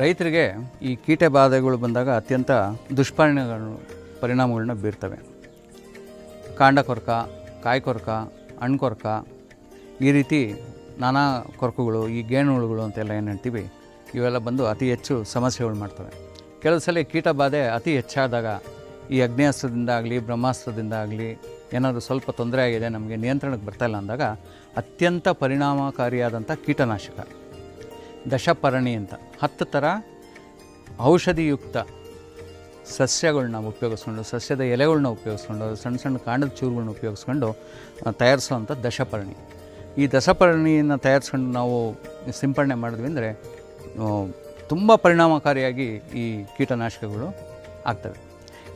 ರೈತರಿಗೆ ಈ ಕೀಟ ಬಾಧೆಗಳು ಬಂದಾಗ ಅತ್ಯಂತ ಪರಿಣಾಮಗಳನ್ನ ಬೀರ್ತವೆ. ಕಾಂಡ ಕೊರಕ, ಕಾಯಿ ಕೊರಕ, ಹಣ್ಣು ಕೊರಕ, ಈ ರೀತಿ ನಾನಾ ಕೊರಕುಗಳು, ಈ ಗೇಣುಹುಳುಗಳು ಅಂತೆಲ್ಲ ಏನು ಹೇಳ್ತೀವಿ, ಇವೆಲ್ಲ ಬಂದು ಅತಿ ಹೆಚ್ಚು ಸಮಸ್ಯೆಗಳು ಮಾಡ್ತವೆ. ಕೆಲವು ಸಲ ಕೀಟ ಬಾಧೆ ಅತಿ ಹೆಚ್ಚಾದಾಗ ಈ ಅಗ್ನೇಯಾಸ್ತ್ರದಿಂದ ಆಗಲಿ ಬ್ರಹ್ಮಾಸ್ತ್ರದಿಂದ ಆಗಲಿ ಏನಾದರೂ ಸ್ವಲ್ಪ ತೊಂದರೆ ಆಗಿದೆ, ನಮಗೆ ನಿಯಂತ್ರಣಕ್ಕೆ ಬರ್ತಾಯಿಲ್ಲ ಅಂದಾಗ ಅತ್ಯಂತ ಪರಿಣಾಮಕಾರಿಯಾದಂಥ ಕೀಟನಾಶಕ ದಶಪರ್ಣಿ ಅಂತ 10 ಥರ ಔಷಧಿಯುಕ್ತ ಸಸ್ಯಗಳನ್ನ ಉಪಯೋಗಿಸ್ಕೊಂಡು, ಸಸ್ಯದ ಎಲೆಗಳನ್ನ ಉಪಯೋಗಿಸ್ಕೊಂಡು, ಸಣ್ಣ ಸಣ್ಣ ಕಾಂಡದ ಚೂರುಗಳನ್ನ ಉಪಯೋಗಿಸ್ಕೊಂಡು ತಯಾರಿಸುವಂಥ ದಶಪರ್ಣಿ. ಈ ದಶಪರ್ಣಿಯನ್ನು ತಯಾರಿಸ್ಕೊಂಡು ನಾವು ಸಿಂಪಡಣೆ ಮಾಡಿದ್ವಿ ಅಂದರೆ ತುಂಬ ಪರಿಣಾಮಕಾರಿಯಾಗಿ ಈ ಕೀಟನಾಶಕಗಳು ಆಗ್ತವೆ.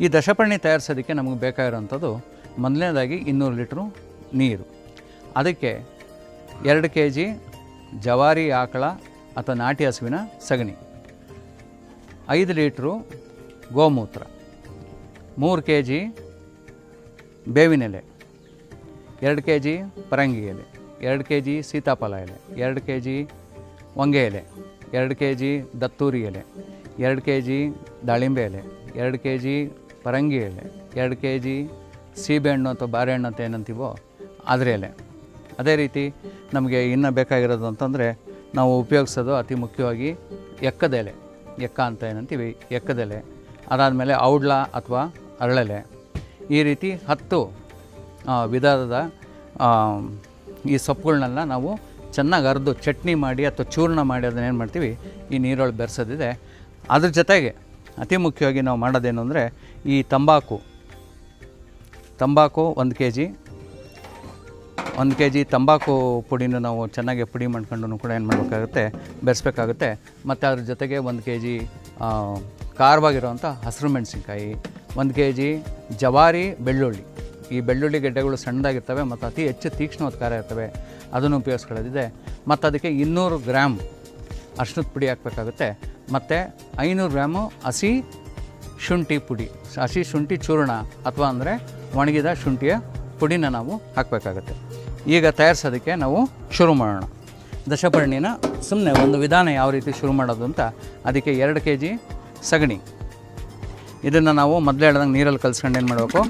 ಈ ದಶಪರ್ಣಿ ತಯಾರಿಸೋದಕ್ಕೆ ನಮಗೆ ಬೇಕಾಗಿರೋಂಥದ್ದು ಮೊದಲನೇದಾಗಿ 200 ಲೀಟ್ರು ನೀರು, ಅದಕ್ಕೆ 2 kg ಜವಾರಿ ಆಕಳ ಅಥವಾ ನಾಟಿ ಹಸುವಿನ ಸಗಣಿ, 5 ಲೀಟ್ರು ಗೋಮೂತ್ರ, 3 kg ಬೇವಿನ ಎಲೆ, 2 kg ಪರಂಗಿ ಎಲೆ, 2 kg ಸೀತಾಫಲ ಎಲೆ, 2 kg ಹೊಂಗೆ ಎಲೆ, 2 kg ದತ್ತೂರಿ ಎಲೆ, 2 kg ದಾಳಿಂಬೆ ಎಲೆ, 2 kg ಪರಂಗಿ ಎಲೆ, 2 kg ಸೀಬೆಹಣ್ಣು ಅಥವಾ ಬಾರೆಹಣ್ಣು ಅಂತ ಏನಂತೀವೋ ಅದರ ಎಲೆ. ಅದೇ ರೀತಿ ನಮಗೆ ಇನ್ನೂ ಬೇಕಾಗಿರೋದು ಅಂತಂದರೆ ನಾವು ಉಪಯೋಗಿಸೋದು ಅತಿ ಮುಖ್ಯವಾಗಿ ಎಕ್ಕದ ಎಲೆ, ಎಕ್ಕ ಅಂತ ಏನಂತೀವಿ, ಎಕ್ಕದ ಎಲೆ. ಅದಾದಮೇಲೆ ಔಡ್ಲ ಅಥವಾ ಅರಳೆಲೆ. ಈ ರೀತಿ 10 ವಿಧದ ಈ ಸೊಪ್ಪುಗಳನ್ನೆಲ್ಲ ನಾವು ಚೆನ್ನಾಗಿ ಅರೆದು ಚಟ್ನಿ ಮಾಡಿ ಅಥವಾ ಚೂರ್ಣ ಮಾಡಿ ಅದನ್ನ ಏನು ಮಾಡ್ತೀವಿ, ಈ ನೀರೊಳಗೆ ಬೆರೆಸೋದಿದೆ. ಅದ್ರ ಜೊತೆಗೆ ಅತಿ ಮುಖ್ಯವಾಗಿ ನಾವು ಮಾಡೋದೇನು ಅಂದರೆ ಈ ತಂಬಾಕು 1 kg ತಂಬಾಕು ಪುಡಿನ ನಾವು ಚೆನ್ನಾಗಿ ಪುಡಿ ಮಾಡ್ಕೊಂಡು ಕೂಡ ಏನು ಮಾಡಬೇಕಾಗುತ್ತೆ, ಬೆರೆಸ್ಬೇಕಾಗುತ್ತೆ. ಮತ್ತು ಅದ್ರ ಜೊತೆಗೆ 1 kg ಖಾರವಾಗಿರುವಂಥ ಹಸಿರು ಮೆಣಸಿನ್ಕಾಯಿ, 1 kg ಜವಾರಿ ಬೆಳ್ಳುಳ್ಳಿ. ಈ ಬೆಳ್ಳುಳ್ಳಿ ಗೆಡ್ಡೆಗಳು ಸಣ್ಣದಾಗಿರ್ತವೆ ಮತ್ತು ಅತಿ ಹೆಚ್ಚು ತೀಕ್ಷ್ಣವಾದ ಖಾರ ಇರ್ತವೆ, ಅದನ್ನು ಉಪಯೋಗಿಸ್ಕೊಳ್ಳೋದಿದೆ. ಮತ್ತು ಅದಕ್ಕೆ 200 ಗ್ರಾಮ್ ಅರಿಶಿಣದ ಪುಡಿ ಹಾಕಬೇಕಾಗುತ್ತೆ. ಮತ್ತು 500 ಗ್ರಾಮು ಹಸಿ ಶುಂಠಿ ಪುಡಿ, ಹಸಿ ಶುಂಠಿ ಚೂರ್ಣ ಅಥವಾ ಅಂದರೆ ಒಣಗಿದ ಶುಂಠಿಯ ಪುಡಿನ ನಾವು ಹಾಕಬೇಕಾಗತ್ತೆ. ಈಗ ತಯಾರಿಸೋದಕ್ಕೆ ನಾವು ಶುರು ಮಾಡೋಣ. ದಶಪರ್ಣಿನ ಸುಮ್ಮನೆ ಒಂದು ವಿಧಾನ ಯಾವ ರೀತಿ ಶುರು ಮಾಡೋದು ಅಂತ. ಅದಕ್ಕೆ 2 kg ಸಗಣಿ, ಇದನ್ನು ನಾವು ಮೊದಲೇ ಹೇಳ್ದಂಗೆ ನೀರಲ್ಲಿ ಕಲಿಸ್ಕೊಂಡು ಏನು ಮಾಡಬೇಕು,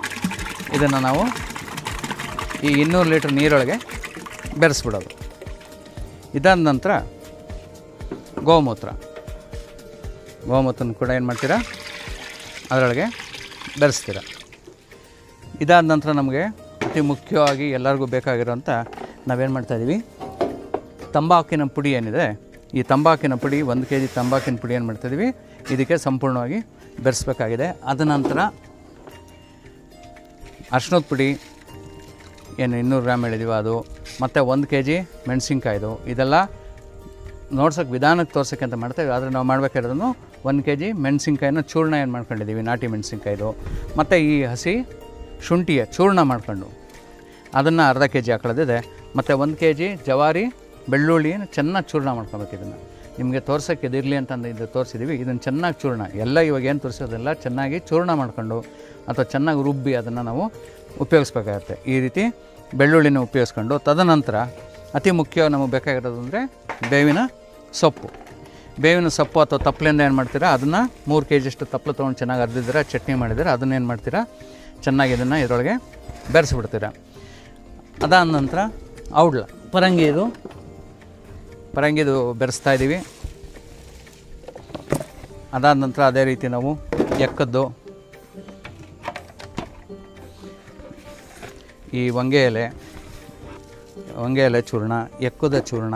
ಇದನ್ನು ನಾವು ಈ 200 ಲೀಟ್ರ್ ನೀರೊಳಗೆ ಬೆರೆಸ್ಬಿಡೋದು. ಇದಾದ ನಂತರ ಗೋಮೂತ್ರನ ಕೂಡ ಏನು ಮಾಡ್ತೀರಾ, ಅದರೊಳಗೆ ಬೆರೆಸ್ತೀರ. ಇದಾದ ನಂತರ ನಮಗೆ ಅತಿ ಮುಖ್ಯವಾಗಿ ಎಲ್ಲರಿಗೂ ಬೇಕಾಗಿರೋಂಥ ನಾವೇನು ಮಾಡ್ತಾಯಿದ್ದೀವಿ, ತಂಬಾಕಿನ ಪುಡಿ ಏನಿದೆ, ಈ ತಂಬಾಕಿನ ಪುಡಿ 1 kg ತಂಬಾಕಿನ ಪುಡಿ ಏನು ಮಾಡ್ತಾಯಿದ್ದೀವಿ, ಇದಕ್ಕೆ ಸಂಪೂರ್ಣವಾಗಿ ಬೆರೆಸ್ಬೇಕಾಗಿದೆ. ಅದ ನಂತರ ಅರಿಶಿಣದ ಪುಡಿ ಏನು 200 ಗ್ರಾಮ್ ಹೇಳಿದ್ದೀವಿ ಅದು, ಮತ್ತು 1 kg ಮೆಣಸಿನ್ಕಾಯ್ದು, ಇದೆಲ್ಲ ನೋಡ್ಸೋಕ್ಕೆ ವಿಧಾನಕ್ಕೆ ತೋರ್ಸೋಕ್ಕೆ ಅಂತ ಮಾಡ್ತೇವೆ. ಆದರೆ ನಾವು ಮಾಡಬೇಕಾಗಿರೋದನ್ನು 1 kg ಮೆಣಸಿನ್ಕಾಯಿನ ಚೂರ್ಣ ಏನು ಮಾಡ್ಕೊಂಡಿದ್ದೀವಿ, ನಾಟಿ ಮೆಣಸಿನ್ಕಾಯ್ದು, ಮತ್ತು ಈ ಹಸಿ ಶುಂಠಿಯ ಚೂರ್ಣ ಮಾಡ್ಕೊಂಡು ಅದನ್ನು ಅರ್ಧ kg ಹಾಕೊಳ್ಳೋದಿದೆ. ಮತ್ತು 1 kg ಜವಾರಿ ಬೆಳ್ಳುಳ್ಳಿನ ಚೆನ್ನಾಗಿ ಚೂರ್ಣ ಮಾಡ್ಕೊಬೇಕು. ಇದನ್ನು ನಿಮಗೆ ತೋರ್ಸೋಕ್ಕೆ ಇದಿರಲಿ ಅಂತಂದು ಇದು ತೋರಿಸಿದ್ದೀವಿ. ಇದನ್ನು ಚೆನ್ನಾಗಿ ಚೂರ್ಣ, ಎಲ್ಲ ಇವಾಗ ಏನು ತೋರಿಸೋದೆಲ್ಲ ಚೆನ್ನಾಗಿ ಚೂರ್ಣ ಮಾಡ್ಕೊಂಡು ಅಥವಾ ಚೆನ್ನಾಗಿ ರುಬ್ಬಿ ಅದನ್ನು ನಾವು ಉಪಯೋಗಿಸ್ಬೇಕಾಗತ್ತೆ. ಈ ರೀತಿ ಬೆಳ್ಳುಳ್ಳಿನ ಉಪಯೋಗಿಸ್ಕೊಂಡು ತದನಂತರ ಅತಿ ಮುಖ್ಯವಾಗಿ ನಮಗೆ ಬೇಕಾಗಿರೋದು ಅಂದರೆ ಬೇವಿನ ಸೊಪ್ಪು ಅಥವಾ ತಪ್ಪಲಿಂದ ಏನು ಮಾಡ್ತೀರಾ, ಅದನ್ನು 3 kg ಅಷ್ಟು ತಪ್ಪಲು ತೊಗೊಂಡು ಚೆನ್ನಾಗಿ ಅರ್ದಿದ್ದೀರ, ಚಟ್ನಿ ಮಾಡಿದ್ದೀರ, ಅದನ್ನೇನು ಮಾಡ್ತೀರಾ, ಚೆನ್ನಾಗಿ ಇದನ್ನು ಇದರೊಳಗೆ ಬೆರೆಸ್ಬಿಡ್ತೀರ. ಅದಾದ ನಂತರ ಔಡ್ಲ ಪರಂಗಿದು ಬೆರೆಸ್ತಾ ಇದ್ದೀವಿ. ಅದಾದ ನಂತರ ಅದೇ ರೀತಿ ನಾವು ಎಕ್ಕದ್ದು, ಈ ಹೊಂಗೆ ಎಲೆ ಚೂರ್ಣ, ಎಕ್ಕದ ಚೂರ್ಣ,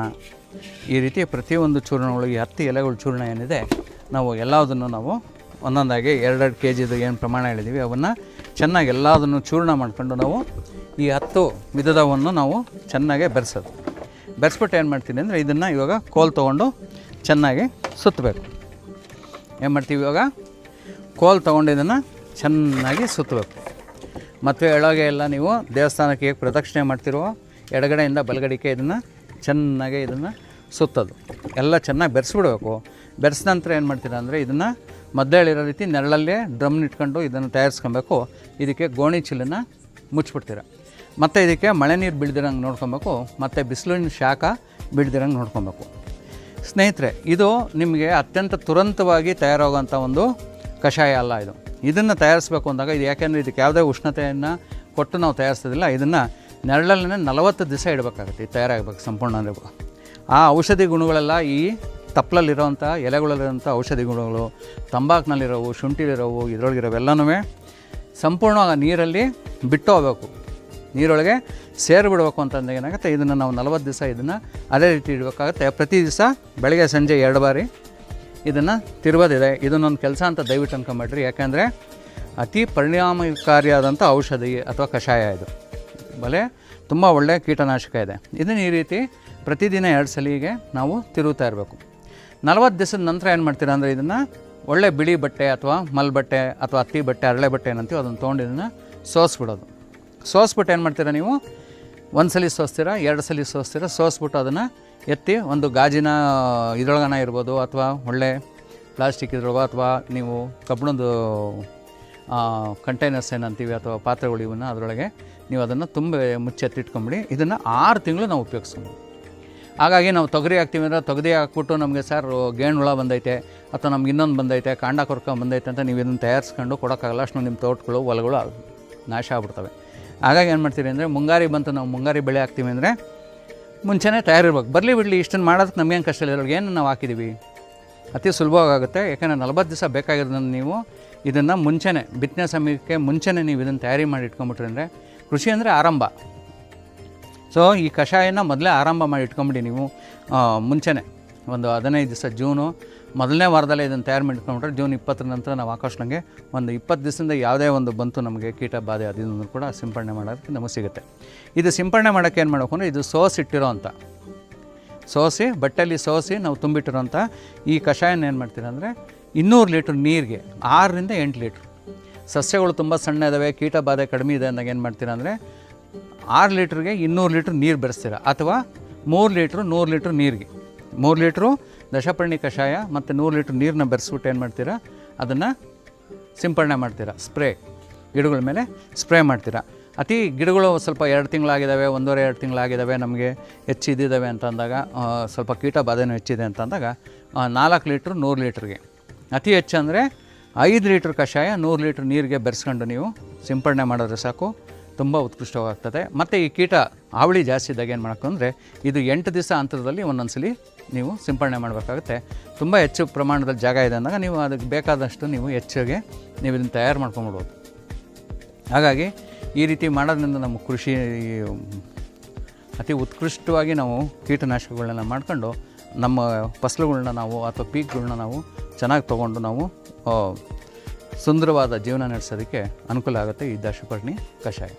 ಈ ರೀತಿ ಪ್ರತಿಯೊಂದು ಚೂರ್ಣಗಳು, ಈ 10 ಎಲೆಗಳ ಚೂರ್ಣ ಏನಿದೆ, ನಾವು ಎಲ್ಲದನ್ನು ನಾವು ಒಂದೊಂದಾಗಿ 2 kgದು ಏನು ಪ್ರಮಾಣ ಹೇಳಿದ್ದೀವಿ ಅವನ್ನು ಚೆನ್ನಾಗಿ ಎಲ್ಲದನ್ನು ಚೂರ್ಣ ಮಾಡ್ಕೊಂಡು ನಾವು ಈ 10 ವಿಧದವನ್ನು ನಾವು ಚೆನ್ನಾಗಿ ಬೆರೆಸ್ಬಿಟ್ಟು ಏನು ಮಾಡ್ತೀನಿ ಅಂದರೆ ಇದನ್ನು ಇವಾಗ ಕೋಲ್ ತೊಗೊಂಡು ಚೆನ್ನಾಗಿ ಸುತ್ತಬೇಕು. ಏನು ಮಾಡ್ತೀವಿ, ಇವಾಗ ಕೋಲ್ ತೊಗೊಂಡು ಇದನ್ನು ಚೆನ್ನಾಗಿ ಸುತ್ತಬೇಕು. ಮತ್ತು ಎಳಗೆ ಎಲ್ಲ ನೀವು ದೇವಸ್ಥಾನಕ್ಕೆ ಹೇಗೆ ಪ್ರದಕ್ಷಿಣೆ ಮಾಡ್ತಿರೋ ಎಡಗಡೆಯಿಂದ ಬಲಗಡೆಗೆ ಇದನ್ನು ಚೆನ್ನಾಗಿ ಸುತ್ತೋದು ಎಲ್ಲ ಚೆನ್ನಾಗಿ ಬೆರೆಸ್ಬಿಡ್ಬೇಕು. ಬೆರೆಸಿದ ನಂತರ ಏನು ಮಾಡ್ತೀರಾ ಅಂದರೆ ಇದನ್ನು ಮೊದಲೇ ಹೇಳಿರೋ ರೀತಿ ನೆರಳಲ್ಲೇ ಡ್ರಮ್ನ ಇಟ್ಕೊಂಡು ಇದನ್ನು ತಯಾರಿಸ್ಕೊಬೇಕು. ಇದಕ್ಕೆ ಗೋಣಿ ಚಿಲ್ಲನ್ನು ಮುಚ್ಚಿಬಿಡ್ತೀರ. ಮತ್ತು ಇದಕ್ಕೆ ಮಳೆ ನೀರು ಬೀಳ್ದಿರಂಗೆ ನೋಡ್ಕೊಬೇಕು, ಮತ್ತು ಬಿಸಿಲಿನ ಶಾಖ ಬೀಳ್ದಿರಂಗೆ ನೋಡ್ಕೊಬೇಕು. ಸ್ನೇಹಿತರೆ, ಇದು ನಿಮಗೆ ಅತ್ಯಂತ ತುರಂತವಾಗಿ ತಯಾರಾಗುವಂಥ ಒಂದು ಕಷಾಯ ಅಲ್ಲ. ಇದನ್ನು ತಯಾರಿಸಬೇಕು ಅಂದಾಗ ಇದು ಯಾಕೆಂದರೆ ಇದಕ್ಕೆ ಯಾವುದೇ ಉಷ್ಣತೆಯನ್ನು ಕೊಟ್ಟು ನಾವು ತಯಾರಿಸೋದಿಲ್ಲ. ಇದನ್ನು ನೆರಳಲ್ಲೇ 40 ದಿವಸ ಇಡಬೇಕಾಗುತ್ತೆ. ಇದು ತಯಾರಾಗಬೇಕು ಸಂಪೂರ್ಣ. ಆ ಔಷಧಿ ಗುಣಗಳೆಲ್ಲ ಈ ತಪ್ಪಲಲ್ಲಿರೋವಂಥ ಎಲೆಗಳಲ್ಲಿರೋಂಥ ಔಷಧಿ ಗುಣಗಳು, ತಂಬಾಕಿನಲ್ಲಿರೋವು, ಶುಂಠಿಲಿರೋವು, ಇದರೊಳಗಿರೋವೆಲ್ಲನೂ ಸಂಪೂರ್ಣವಾಗಿ ನೀರಲ್ಲಿ ಬಿಟ್ಟು ಹೋಗಬೇಕು, ನೀರೊಳಗೆ ಸೇರಿಬಿಡ್ಬೇಕು ಅಂತಂದಾಗ ಏನಾಗುತ್ತೆ, ಇದನ್ನು ನಾವು 40 ದಿವಸ ಇದನ್ನು ಅದೇ ರೀತಿ ಇಡಬೇಕಾಗುತ್ತೆ. ಪ್ರತಿ ದಿವಸ ಬೆಳಗ್ಗೆ ಸಂಜೆ 2 ಬಾರಿ ಇದನ್ನು ತಿರುಗೋದಿದೆ. ಇದನ್ನೊಂದು ಕೆಲಸ ಅಂತ ದಯವಿಟ್ಟು ಅನ್ಕೊಂಬೇಡ್ರಿ. ಯಾಕೆಂದರೆ ಅತಿ ಪರಿಣಾಮಕಾರಿಯಾದಂಥ ಔಷಧಿ ಅಥವಾ ಕಷಾಯ ಇದು. ಬಲೆ ತುಂಬ ಒಳ್ಳೆಯ ಕೀಟನಾಶಕ ಇದೆ. ಇದನ್ನು ಈ ರೀತಿ ಪ್ರತಿದಿನ 2 ಸಲಿಗೆ ನಾವು ತಿರುಗ್ತಾ ಇರಬೇಕು. 40 ದಿವಸದ ನಂತರ ಏನು ಮಾಡ್ತೀರಾ ಅಂದರೆ ಇದನ್ನು ಒಳ್ಳೆ ಬಿಳಿ ಬಟ್ಟೆ ಅಥವಾ ಮಲ್ ಬಟ್ಟೆ ಅಥವಾ ಹತ್ತಿ ಬಟ್ಟೆ, ಅರಳೆ ಬಟ್ಟೆ ಏನಂತೀವಿ, ಅದನ್ನು ತೊಗೊಂಡು ಇದನ್ನು ಸೋಸ್ಬಿಡೋದು. ಸೋಸ್ಬಿಟ್ಟು ಏನು ಮಾಡ್ತೀರಾ ನೀವು, 1 ಸಲ ಸೋಸ್ತೀರಾ, 2 ಸಲ ಸೋಸ್ತೀರಾ. ಸೋಸ್ಬಿಟ್ಟು ಅದನ್ನು ಎತ್ತಿ ಒಂದು ಗಾಜಿನ ಇದ್ರೊಳಗನ ಇರ್ಬೋದು ಅಥವಾ ಒಳ್ಳೆ ಪ್ಲಾಸ್ಟಿಕ್ ಇದ್ರೊಳಗೋ ಅಥವಾ ನೀವು ಕಬ್ಬಿಣದ ಕಂಟೈನರ್ಸ್ ಏನಂತೀವಿ ಅಥವಾ ಪಾತ್ರೆಗಳು ಇವನ್ನ ಅದರೊಳಗೆ ನೀವು ಅದನ್ನು ತುಂಬ ಮುಚ್ಚೆತ್ತಿಟ್ಕೊಂಬಿಡಿ. ಇದನ್ನು 6 ತಿಂಗಳು ನಾವು ಉಪಯೋಗಿಸ್ಬೋದು. ಹಾಗಾಗಿ ನಾವು ತೊಗರಿ ಹಾಕ್ತೀವಿ ಅಂದರೆ ತೊಗರಿ ಹಾಕ್ಬಿಟ್ಟು ನಮಗೆ ಸರ್ ಗೇಣು ಹುಳ ಬಂದೈತೆ ಅಥವಾ ನಮ್ಗೆ ಇನ್ನೊಂದು ಬಂದೈತೆ, ಕಾಂಡ ಕೊರ್ಕ ಬಂದೈತೆ ಅಂತ ನೀವು ಇದನ್ನು ತಯಾರಿಸ್ಕೊಂಡು ಕೊಡೋಕ್ಕಾಗಲ್ಲ. ಅಷ್ಟು ನಿಮ್ಮ ತೋಟಗಳು ಹೊಲಗಳು ನಾಶ ಆಗ್ಬಿಡ್ತವೆ. ಹಾಗಾಗಿ ಏನು ಮಾಡ್ತೀವಿ ಅಂದರೆ ಮುಂಗಾರಿ ಬಂತು, ನಾವು ಮುಂಗಾರಿ ಬೆಳೆ ಹಾಕ್ತೀವಿ ಅಂದರೆ ಮುಂಚೆನೇ ತಯಾರಿರ್ಬೇಕು. ಬರಲಿ ಬಿಡಲಿ ಇಷ್ಟನ್ನು ಮಾಡೋದಕ್ಕೆ ನಮಗೇನು ಕಷ್ಟ ಇಲ್ಲ. ಇದ್ರೊಳಗೆ ಏನು ನಾವು ಹಾಕಿದ್ದೀವಿ ಅತಿ ಸುಲಭವಾಗುತ್ತೆ. ಯಾಕೆಂದರೆ 40 ದಿವಸ ಬೇಕಾಗಿರೋದನ್ನು ನೀವು ಇದನ್ನು ಮುಂಚೆನೇ ಬಿತ್ತನೆ ಸಮಯಕ್ಕೆ ಮುಂಚೆನೇ ನೀವು ಇದನ್ನು ತಯಾರಿ ಮಾಡಿ ಇಟ್ಕೊಂಬಿಟ್ರಿ ಅಂದರೆ ಕೃಷಿ ಅಂದರೆ ಆರಂಭ. ಸೊ ಈ ಕಷಾಯನ ಮೊದಲೇ ಆರಂಭ ಮಾಡಿ ಇಟ್ಕೊಂಬಿಡಿ ನೀವು ಮುಂಚೆನೇ. ಒಂದು 15 ದಿವಸ ಜೂನು ಮೊದಲನೇ ವಾರದಲ್ಲೇ ಇದನ್ನು ತಯಾರು ಮಾಡಿ ಇಟ್ಕೊಂಡ್ಬಿಟ್ರೆ ಜೂನ್ 20 ನಂತರ ನಾವು ಆಕಾಶನಂಗೆ ಒಂದು 20 ದಿವಸದಿಂದ ಯಾವುದೇ ಒಂದು ಬಂತು ನಮಗೆ ಕೀಟ ಬಾಧೆ ಅದನ್ನು ಕೂಡ ಸಿಂಪಡಣೆ ಮಾಡೋದಕ್ಕೆ ನಮಗೆ ಸಿಗುತ್ತೆ. ಇದು ಸಿಂಪಡಣೆ ಮಾಡೋಕ್ಕೆ ಏನು ಮಾಡಬೇಕು ಅಂದರೆ ಇದು ಸೋಸಿಟ್ಟಿರೋ ಅಂಥ ಸೋಸಿ ಬಟ್ಟೆಯಲ್ಲಿ ಸೋಸಿ ನಾವು ತುಂಬಿಟ್ಟಿರೋಂಥ ಈ ಕಷಾಯನ ಏನು ಮಾಡ್ತೀರ ಅಂದರೆ 200 ಲೀಟ್ರ್ ನೀರಿಗೆ 6 ರಿಂದ 8 ಲೀಟ್ರ್. ಸಸ್ಯಗಳು ತುಂಬ ಸಣ್ಣ ಇದ್ದಾವೆ, ಕೀಟ ಬಾಧೆ ಕಡಿಮೆ ಇದೆ ಅಂದಾಗ ಏನು ಮಾಡ್ತೀರಾ ಅಂದರೆ 6 ಲೀಟ್ರಿಗೆ 200 ಲೀಟ್ರ್ ನೀರು ಬೆರೆಸ್ತೀರ ಅಥವಾ 3 ಲೀಟ್ರ್ 100 ಲೀಟ್ರ್ ನೀರಿಗೆ 3 ಲೀಟ್ರು ದಶಪರ್ಣಿ ಕಷಾಯ ಮತ್ತು 100 ಲೀಟ್ರ್ ನೀರನ್ನ ಬೆರೆಸ್ಬಿಟ್ಟು ಏನು ಮಾಡ್ತೀರಾ ಅದನ್ನು ಸಿಂಪಡಣೆ ಮಾಡ್ತೀರಾ. ಸ್ಪ್ರೇ ಗಿಡಗಳ ಮೇಲೆ ಸ್ಪ್ರೇ ಮಾಡ್ತೀರಾ. ಅತಿ ಗಿಡಗಳು ಸ್ವಲ್ಪ 2 ತಿಂಗಳಾಗಿದ್ದಾವೆ, 1.5-2 ತಿಂಗಳಾಗಿದ್ದಾವೆ, ನಮಗೆ ಹೆಚ್ಚಿದ್ದಾವೆ ಅಂತ ಅಂದಾಗ ಸ್ವಲ್ಪ ಕೀಟ ಬಾಧೆನೂ ಹೆಚ್ಚಿದೆ ಅಂತ ಅಂದಾಗ 4 ಲೀಟ್ರ್ 100 ಲೀಟ್ರಿಗೆ, ಅತಿ ಹೆಚ್ಚು ಅಂದರೆ 5 ಲೀಟ್ರ್ ಕಷಾಯ 100 ಲೀಟ್ರ್ ನೀರಿಗೆ ಬೆರೆಸ್ಕೊಂಡು ನೀವು ಸಿಂಪಡಣೆ ಮಾಡಿದ್ರೆ ಸಾಕು, ತುಂಬ ಉತ್ಕೃಷ್ಟವಾಗ್ತದೆ. ಮತ್ತು ಈ ಕೀಟ ಹಾವಳಿ ಜಾಸ್ತಿ ಇದ್ದಾಗ ಏನು ಮಾಡೋಕ್ಕೆ ಅಂದರೆ ಇದು 8 ದಿವಸ ಅಂತರದಲ್ಲಿ ಒಂದೊಂದು ಸಲ ನೀವು ಸಿಂಪಡಣೆ ಮಾಡಬೇಕಾಗುತ್ತೆ. ತುಂಬ ಹೆಚ್ಚು ಪ್ರಮಾಣದಲ್ಲಿ ಜಾಗ ಇದೆ ಅಂದಾಗ ನೀವು ಅದಕ್ಕೆ ಬೇಕಾದಷ್ಟು ನೀವು ಹೆಚ್ಚಿಗೆ ನೀವು ಇದನ್ನು ತಯಾರು ಮಾಡ್ಕೊಂಬಿಡ್ಬೋದು. ಹಾಗಾಗಿ ಈ ರೀತಿ ಮಾಡೋದ್ರಿಂದ ನಮ್ಮ ಕೃಷಿ ಅತಿ ಉತ್ಕೃಷ್ಟವಾಗಿ ನಾವು ಕೀಟನಾಶಕಗಳನ್ನ ಮಾಡ್ಕೊಂಡು ನಮ್ಮ ಫಸಲುಗಳನ್ನ ನಾವು ಅಥವಾ ಪೀಕ್ಗಳನ್ನ ನಾವು ಚೆನ್ನಾಗಿ ತೊಗೊಂಡು ನಾವು ಸುಂದರವಾದ ಜೀವನ ನಡೆಸೋದಕ್ಕೆ ಅನುಕೂಲ ಆಗುತ್ತೆ ಈ ದಶಪರ್ಣಿ ಕಷಾಯ.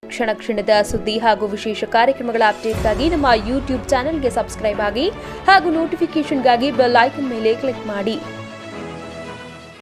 ಕ್ಷಣ ಕ್ಷಣದ ಸುದ್ದಿ ಹಾಗೂ ವಿಶೇಷ ಕಾರ್ಯಕ್ರಮಗಳ ಅಪ್ಡೇಟ್ಗಾಗಿ ನಮ್ಮ ಯೂಟ್ಯೂಬ್ ಚಾನೆಲ್ಗೆ ಸಬ್ಸ್ಕ್ರೈಬ್ ಆಗಿ ಹಾಗೂ ನೋಟಿಫಿಕೇಶನ್ಗಾಗಿ ಬೆಲ್ ಐಕಾನ್ ಮೇಲೆ ಕ್ಲಿಕ್ ಮಾಡಿ.